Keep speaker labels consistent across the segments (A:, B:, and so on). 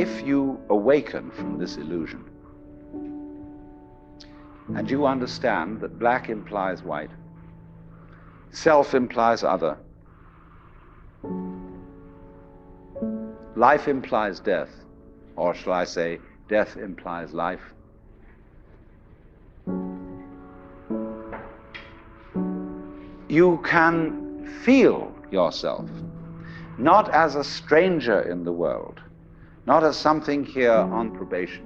A: if you awaken from this illusion, and you understand that black implies white, self implies other, life implies death, or shall I say, death implies life, you can feel yourself not as a stranger in the world, not as something here on probation,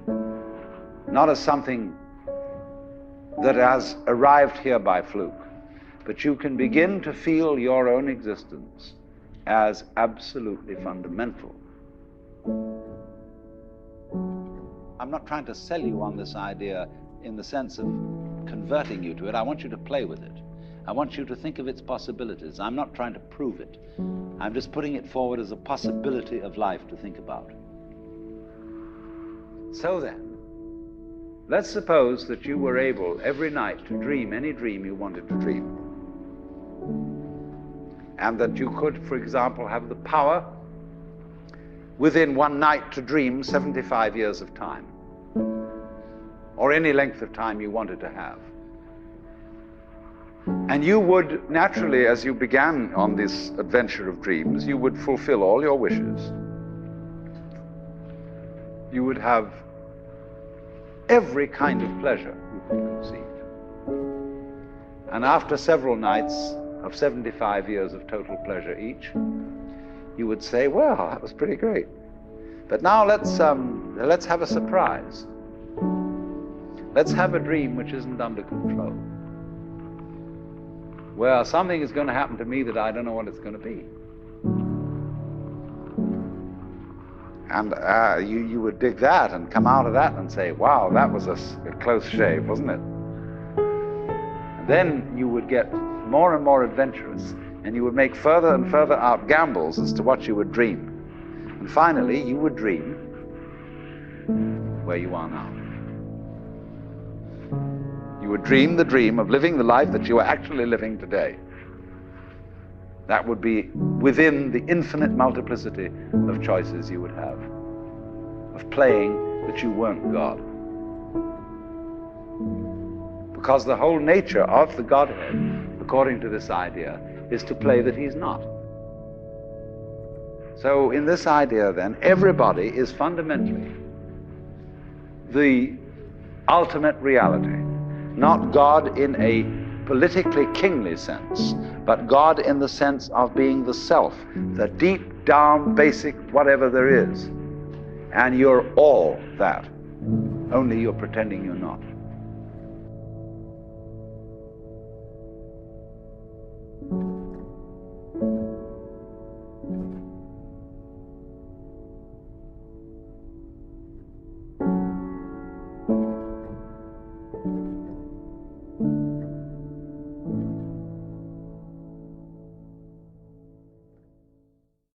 A: not as something that has arrived here by fluke, but you can begin to feel your own existence as absolutely fundamental. I'm not trying to sell you on this idea in the sense of converting you to it. I want you to play with it. I want you to think of its possibilities. I'm not trying to prove it. I'm just putting it forward as a possibility of life to think about. So then, let's suppose that you were able every night to dream any dream you wanted to dream. And that you could, for example, have the power within one night to dream 75 years of time, or any length of time you wanted to have. And you would naturally, as you began on this adventure of dreams, you would fulfill all your wishes. You would have every kind of pleasure you could conceive. And after several nights of 75 years of total pleasure each, you would say, well, that was pretty great. But now let's have a surprise. Let's have a dream which isn't under control. Well, something is going to happen to me that I don't know what it's going to be. And you would dig that and come out of that and say, wow, that was a close shave, wasn't it? And then you would get more and more adventurous, and you would make further and further out gambles as to what you would dream. And finally, you would dream where you are now. You would dream the dream of living the life that you are actually living today. That would be within the infinite multiplicity of choices you would have, of playing that you weren't God. Because the whole nature of the Godhead, according to this idea, is to play that he's not. So in this idea then, everybody is fundamentally the ultimate reality, not God in a politically kingly sense, but God in the sense of being the self, the deep down basic whatever there is. And you're all that, only you're pretending you're not.